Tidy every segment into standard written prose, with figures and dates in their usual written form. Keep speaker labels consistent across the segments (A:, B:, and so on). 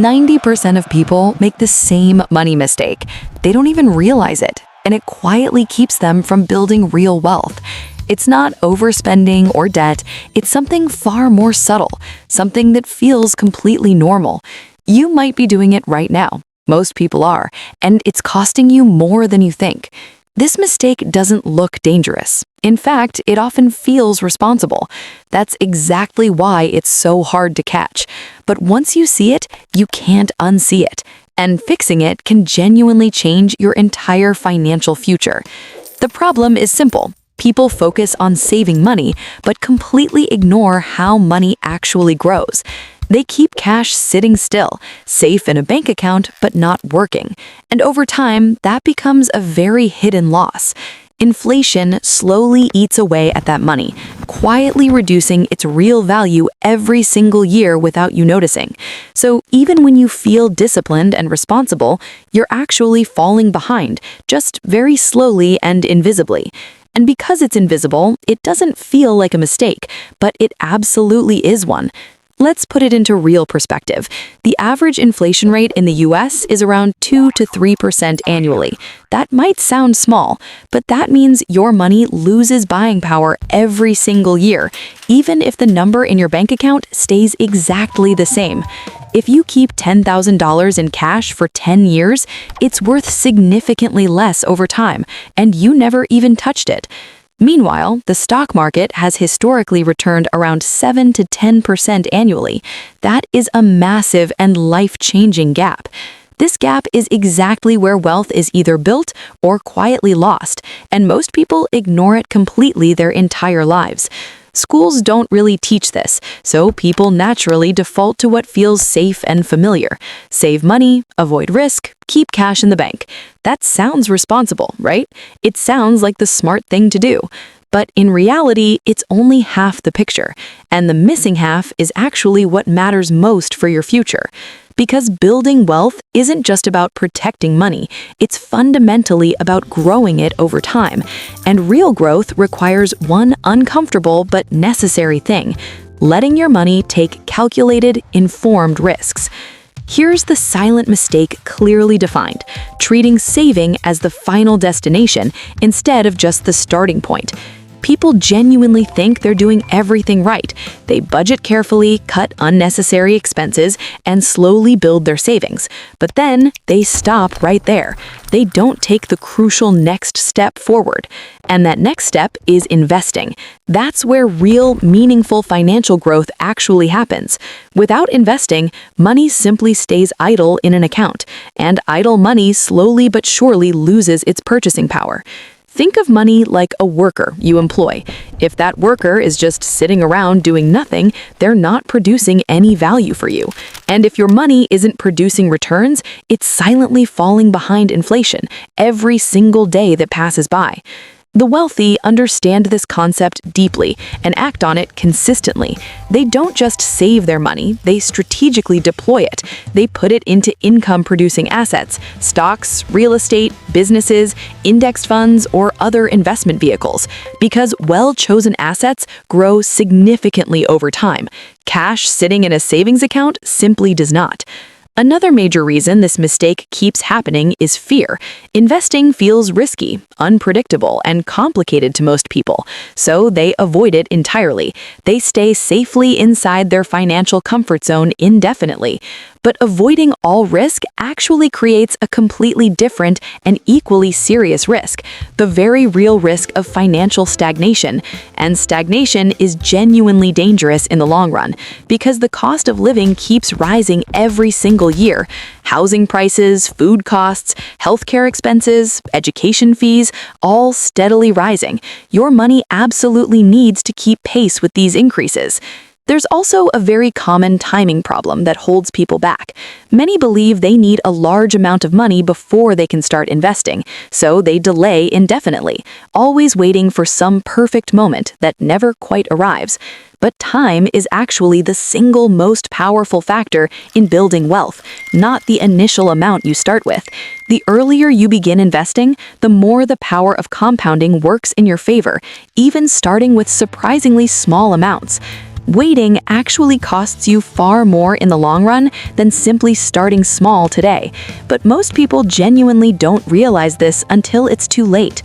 A: 90% of people make the same money mistake. They don't even realize it, and it quietly keeps them from building real wealth. It's not overspending or debt, it's something far more subtle, something that feels completely normal. You might be doing it right now. Most people are, and it's costing you more than you think. This mistake doesn't look dangerous. In fact, it often feels responsible. That's exactly why it's so hard to catch. But once you see it, you can't unsee it. And fixing it can genuinely change your entire financial future. The problem is simple. People focus on saving money, but completely ignore how money actually grows. They keep cash sitting still, safe in a bank account, but not working. And over time, that becomes a very hidden loss. Inflation slowly eats away at that money, quietly reducing its real value every single year without you noticing. So even when you feel disciplined and responsible, you're actually falling behind, just very slowly and invisibly. And because it's invisible, it doesn't feel like a mistake, but it absolutely is one. Let's put it into real perspective. The average inflation rate in the US is around 2 to 3% annually. That might sound small, but that means your money loses buying power every single year, even if the number in your bank account stays exactly the same. If you keep $10,000 in cash for 10 years, it's worth significantly less over time, and you never even touched it. Meanwhile, the stock market has historically returned around 7 to 10% annually. That is a massive and life-changing gap. This gap is exactly where wealth is either built or quietly lost, and most people ignore it completely their entire lives. Schools don't really teach this, so people naturally default to what feels safe and familiar. Save money, avoid risk, keep cash in the bank. That sounds responsible, right? It sounds like the smart thing to do. But in reality, it's only half the picture, and the missing half is actually what matters most for your future. Because building wealth isn't just about protecting money, it's fundamentally about growing it over time. And real growth requires one uncomfortable but necessary thing: letting your money take calculated, informed risks. Here's the silent mistake clearly defined: treating saving as the final destination instead of just the starting point. People genuinely think they're doing everything right. They budget carefully, cut unnecessary expenses, and slowly build their savings. But then they stop right there. They don't take the crucial next step forward. And that next step is investing. That's where real, meaningful financial growth actually happens. Without investing, money simply stays idle in an account, and idle money slowly but surely loses its purchasing power. Think of money like a worker you employ. If that worker is just sitting around doing nothing, they're not producing any value for you. And if your money isn't producing returns, it's silently falling behind inflation every single day that passes by. The wealthy understand this concept deeply and act on it consistently. They don't just save their money, they strategically deploy it. They put it into income-producing assets, stocks, real estate, businesses, indexed funds, or other investment vehicles. Because well-chosen assets grow significantly over time. Cash sitting in a savings account simply does not. Another major reason this mistake keeps happening is fear. Investing feels risky, unpredictable, and complicated to most people, so they avoid it entirely. They stay safely inside their financial comfort zone indefinitely. But avoiding all risk actually creates a completely different and equally serious risk: the very real risk of financial stagnation. And stagnation is genuinely dangerous in the long run, because the cost of living keeps rising every single year. Housing prices, food costs, healthcare expenses, education fees, all steadily rising. Your money absolutely needs to keep pace with these increases. There's also a very common timing problem that holds people back. Many believe they need a large amount of money before they can start investing, so they delay indefinitely, always waiting for some perfect moment that never quite arrives. But time is actually the single most powerful factor in building wealth, not the initial amount you start with. The earlier you begin investing, the more the power of compounding works in your favor, even starting with surprisingly small amounts. Waiting actually costs you far more in the long run than simply starting small today, but most people genuinely don't realize this until it's too late.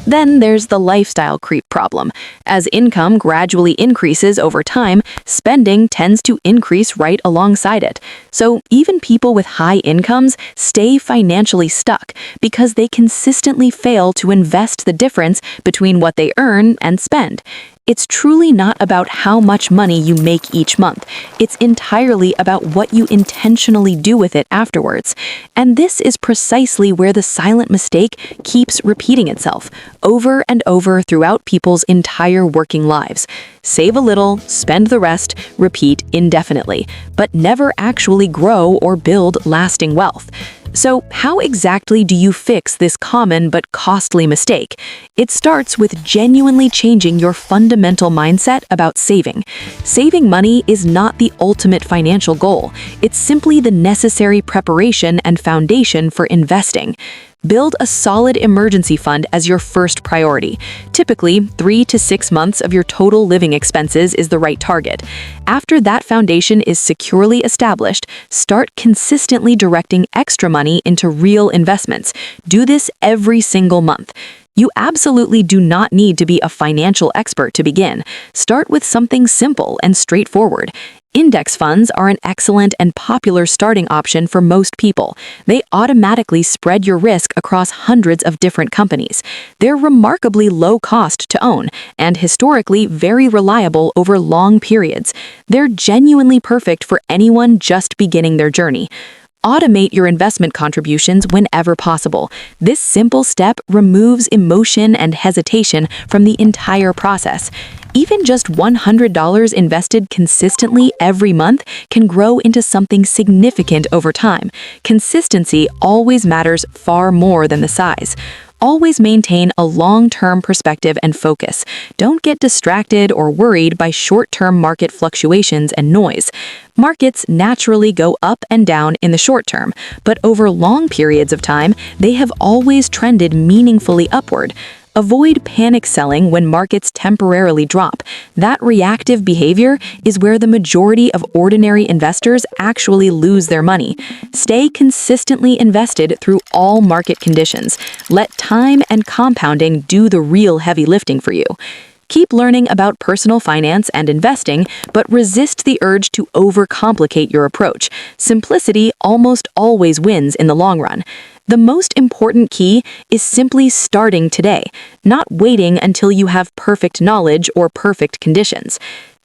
A: Then there's the lifestyle creep problem. As income gradually increases over time, spending tends to increase right alongside it. So even people with high incomes stay financially stuck because they consistently fail to invest the difference between what they earn and spend. It's truly not about how much money you make each month. It's entirely about what you intentionally do with it afterwards. And this is precisely where the silent mistake keeps repeating itself, over and over throughout people's entire working lives. Save a little, spend the rest, repeat indefinitely, but never actually grow or build lasting wealth. So how exactly do you fix this common but costly mistake? It starts with genuinely changing your fundamental mindset about saving. Saving money is not the ultimate financial goal. It's simply the necessary preparation and foundation for investing. Build a solid emergency fund as your first priority. Typically, 3 to 6 months of your total living expenses is the right target. After that foundation is securely established, start consistently directing extra money into real investments. Do this every single month. You absolutely do not need to be a financial expert to begin. Start with something simple and straightforward. Index funds are an excellent and popular starting option for most people. They automatically spread your risk across hundreds of different companies. They're remarkably low cost to own and historically very reliable over long periods. They're genuinely perfect for anyone just beginning their journey. Automate your investment contributions whenever possible. This simple step removes emotion and hesitation from the entire process. Even just $100 invested consistently every month can grow into something significant over time. Consistency always matters far more than the size. Always maintain a long-term perspective and focus. Don't get distracted or worried by short-term market fluctuations and noise. Markets naturally go up and down in the short term, but over long periods of time, they have always trended meaningfully upward. Avoid panic selling when markets temporarily drop. That reactive behavior is where the majority of ordinary investors actually lose their money. Stay consistently invested through all market conditions. Let time and compounding do the real heavy lifting for you. Keep learning about personal finance and investing, but resist the urge to overcomplicate your approach. Simplicity almost always wins in the long run. The most important key is simply starting today, not waiting until you have perfect knowledge or perfect conditions.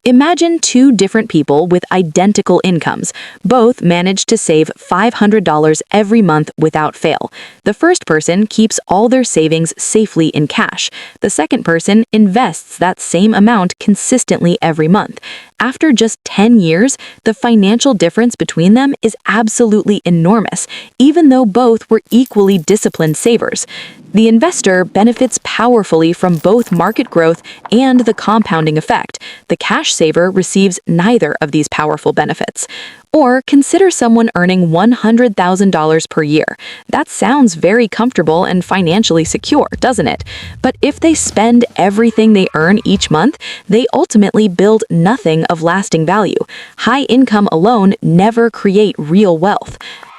A: Imagine two different people with identical incomes. Both manage to save $500 every month without fail. The first person keeps all their savings safely in cash. The second person invests that same amount consistently every month. After just 10 years, the financial difference between them is absolutely enormous, even though both were equally disciplined savers. The investor benefits powerfully from both market growth and the compounding effect. The cash saver receives neither of these powerful benefits. Or consider someone earning $100,000 per year. That sounds very comfortable and financially secure, doesn't it? But if they spend everything they earn each month, they ultimately build nothing of lasting value. High income alone never create real wealth.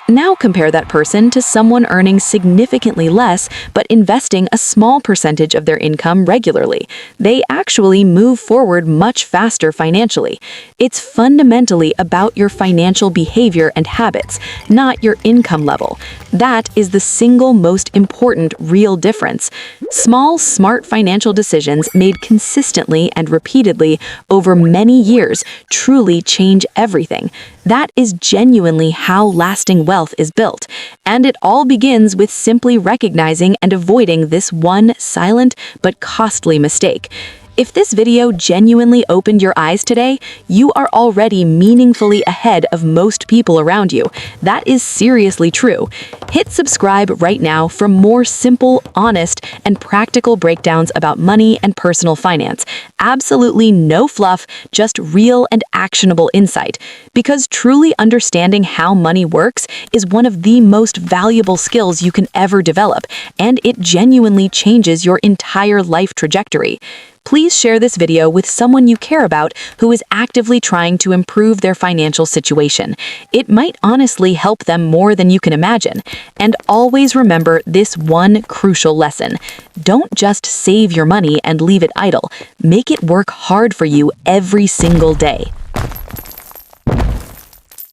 A: Now compare that person to someone earning significantly less but investing a small percentage of their income regularly. They actually move forward much faster financially. It's fundamentally about your financial behavior and habits, not your income level. That is the single most important real difference. Small, smart financial decisions made consistently and repeatedly over many years truly change everything. That is genuinely how lasting wealth is built, and it all begins with simply recognizing and avoiding this one silent but costly mistake. If this video genuinely opened your eyes today, you are already meaningfully ahead of most people around you. That is seriously true. Hit subscribe right now for more simple, honest, and practical breakdowns about money and personal finance. Absolutely no fluff, just real and actionable insight. Because truly understanding how money works is one of the most valuable skills you can ever develop, and it genuinely changes your entire life trajectory. Please share this video with someone you care about who is actively trying to improve their financial situation. It might honestly help them more than you can imagine. And always remember this one crucial lesson. Don't just save your money and leave it idle. Make it work hard for you every single day.